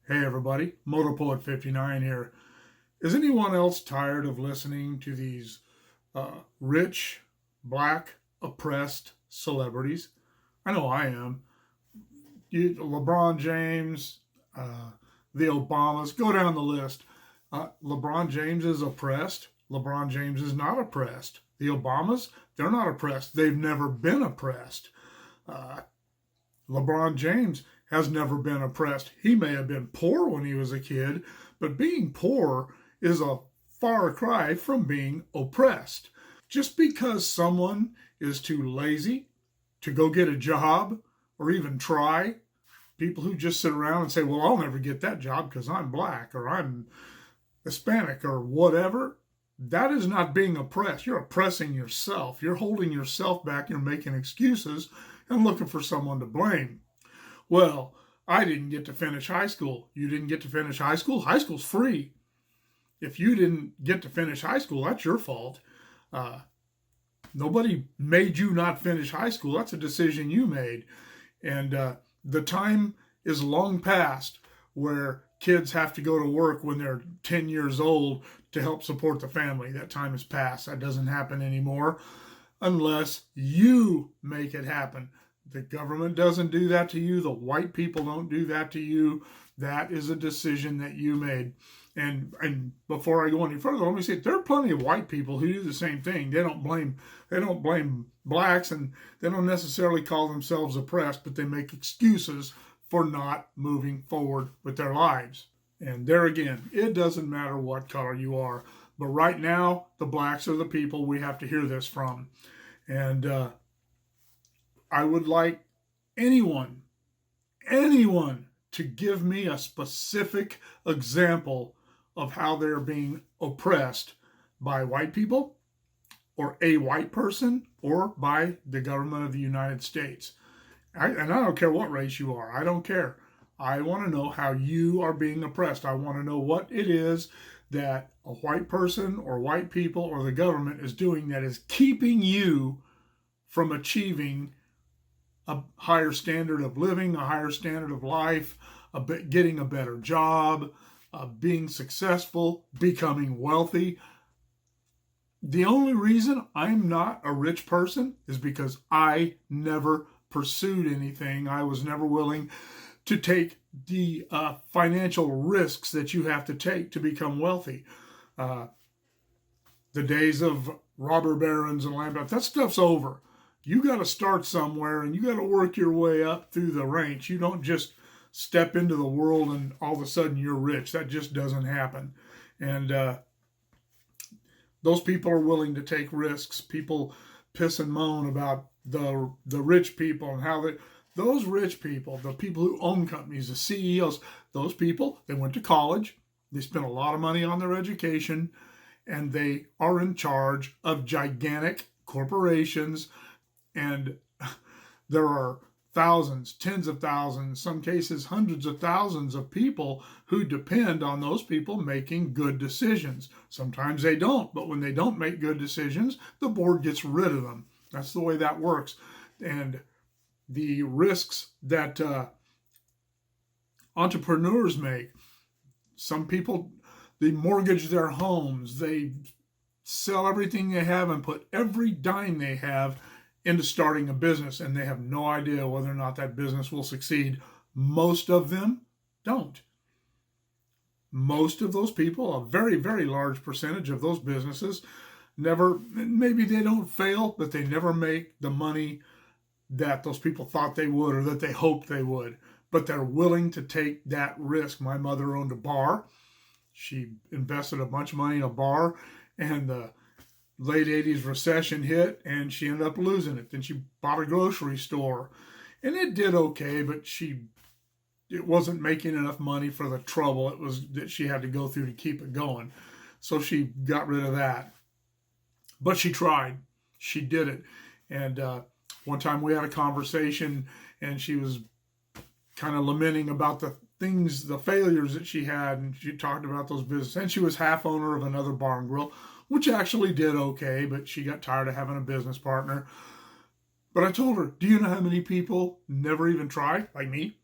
Hey everybody, MotorPoet59 here. Is anyone else tired of listening to these rich, black, oppressed celebrities? I know I am. LeBron James, uh, the Obamas, go down the list. LeBron James is oppressed. LeBron James is not oppressed. The Obamas, they're not oppressed. They've never been oppressed. Uh, LeBron James has never been oppressed. He may have been poor when he was a kid, but being poor is a far cry from being oppressed. Just because someone is too lazy to go get a job or even try, people who just sit around and say, well, I'll never get that job because I'm black or I'm Hispanic or whatever, that is not being oppressed. You're oppressing yourself. You're holding yourself back. You're making excuses and looking for someone to blame. Well, I didn't get to finish high school. You didn't get to finish high school? High school's free. If you didn't get to finish high school, that's your fault. Uh, Nobody made you not finish high school. That's a decision you made. And the time is long past where kids have to go to work when they're 10 years old to help support the family. That time is past. That doesn't happen anymore unless you make it happen. The government doesn't do that to you. The white people don't do that to you. That is a decision that you made. And before I go any further, let me say there are plenty of white people who do the same thing. They don't blame blacks, and they don't necessarily call themselves oppressed, but they make excuses for not moving forward with their lives. And there again, it doesn't matter what color you are. But right now, the blacks are the people we have to hear this from. And I would like anyone to give me a specific example of how they're being oppressed by white people or a white person or by the government of the United States. And I don't care what race you are. I don't care. I want to know how you are being oppressed. I want to know what it is that a white person or white people or the government is doing that is keeping you from achieving a higher standard of living, a higher standard of life, getting a better job, being successful, becoming wealthy. The only reason I'm not a rich person is because I never pursued anything. I was never willing to take the financial risks that you have to take to become wealthy. The days of robber barons and land, that stuff's over. You got to start somewhere and you got to work your way up through the ranks. You don't just step into the world and all of a sudden you're rich. That just doesn't happen. And those people are willing to take risks. People piss and moan about the rich people and how those rich people, the people who own companies, the CEOs, those people, they went to college, they spent a lot of money on their education, and they are in charge of gigantic corporations. And there are thousands, tens of thousands, in some cases hundreds of thousands of people who depend on those people making good decisions. Sometimes they don't, but when they don't make good decisions, the board gets rid of them. That's the way that works. And the risks that entrepreneurs make, some people, they mortgage their homes, they sell everything they have and put every dime they have into starting a business, and they have no idea whether or not that business will succeed. Most of them don't. Most of those people, a very, very large percentage of those businesses, never, maybe they don't fail, but they never make the money that those people thought they would or that they hoped they would. But they're willing to take that risk. My mother owned a bar. She invested a bunch of money in a bar, and the late 80s recession hit and she ended up losing it. Then she bought a grocery store and it did okay, but it wasn't making enough money for the trouble it was that she had to go through to keep it going. So she got rid of that. But she tried. She did it. And one time we had a conversation and she was kind of lamenting about the things, the failures that she had, and she talked about those businesses. And she was half owner of another bar and grill, which actually did okay, but she got tired of having a business partner. But I told her, do you know how many people never even try, like me?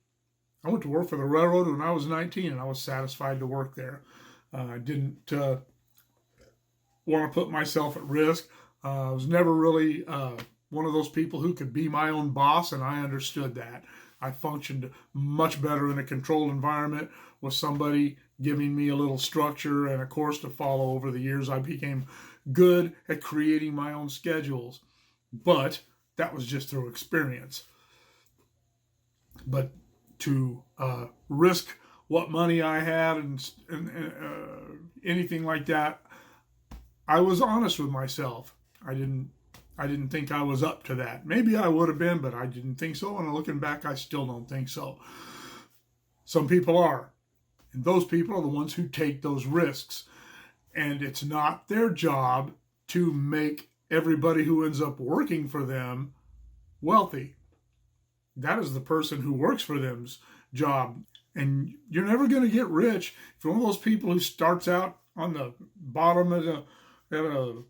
I went to work for the railroad when I was 19, and I was satisfied to work there. I didn't want to put myself at risk. I was never really one of those people who could be my own boss, and I understood that. I functioned much better in a controlled environment with somebody giving me a little structure and a course to follow. Over the years, I became good at creating my own schedules, but that was just through experience. But to risk what money I had and anything like that, I was honest with myself. I didn't think I was up to that. Maybe I would have been, but I didn't think so. And looking back, I still don't think so. Some people are. And those people are the ones who take those risks. And it's not their job to make everybody who ends up working for them wealthy. That is the person who works for them's job. And you're never going to get rich if you're one of those people who starts out on the bottom at a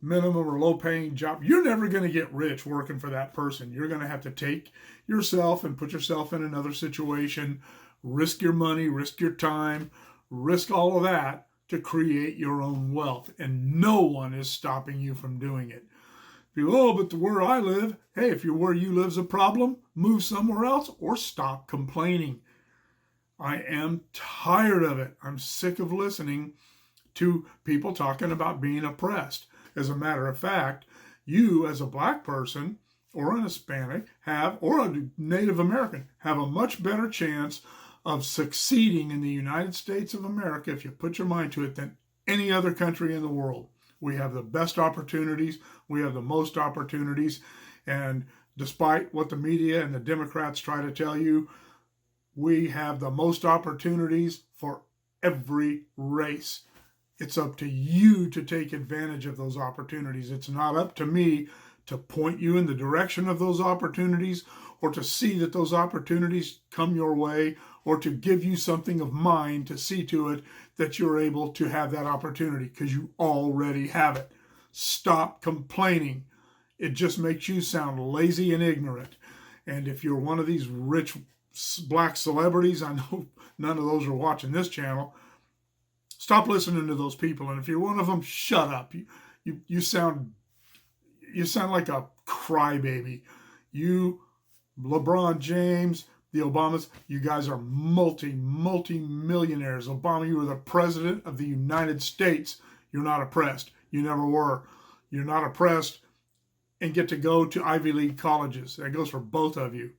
minimum or low paying job. You're never going to get rich working for that person. You're going to have to take yourself and put yourself in another situation, risk your money, risk your time, risk all of that to create your own wealth. And no one is stopping you from doing it. Oh, but where I live, hey, if where you live's a problem, move somewhere else or stop complaining. I am tired of it. I'm sick of listening to people talking about being oppressed. As a matter of fact, you as a black person or an Hispanic or a Native American have a much better chance of succeeding in the United States of America, if you put your mind to it, than any other country in the world. We have the best opportunities. We have the most opportunities. And despite what the media and the Democrats try to tell you, we have the most opportunities for every race. It's up to you to take advantage of those opportunities. It's not up to me to point you in the direction of those opportunities or to see that those opportunities come your way or to give you something of mine to see to it that you're able to have that opportunity, because you already have it. Stop complaining. It just makes you sound lazy and ignorant. And if you're one of these rich black celebrities, I know none of those are watching this channel, stop listening to those people. And if you're one of them, shut up. You sound like a crybaby. You, LeBron James, the Obamas, you guys are multi-millionaires. Obama, you are the president of the United States. You're not oppressed. You never were. You're not oppressed and get to go to Ivy League colleges. That goes for both of you.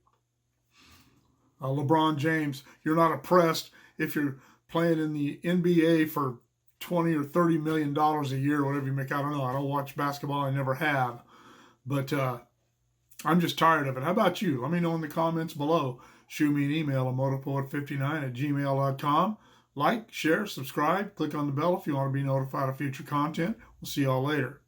LeBron James, you're not oppressed if you're playing in the NBA for $20 or $30 million a year, whatever you make. I don't know. I don't watch basketball. I never have. But I'm just tired of it. How about you? Let me know in the comments below. Shoot me an email at motorpoet59@gmail.com. Like, share, subscribe, click on the bell if you want to be notified of future content. We'll see y'all later.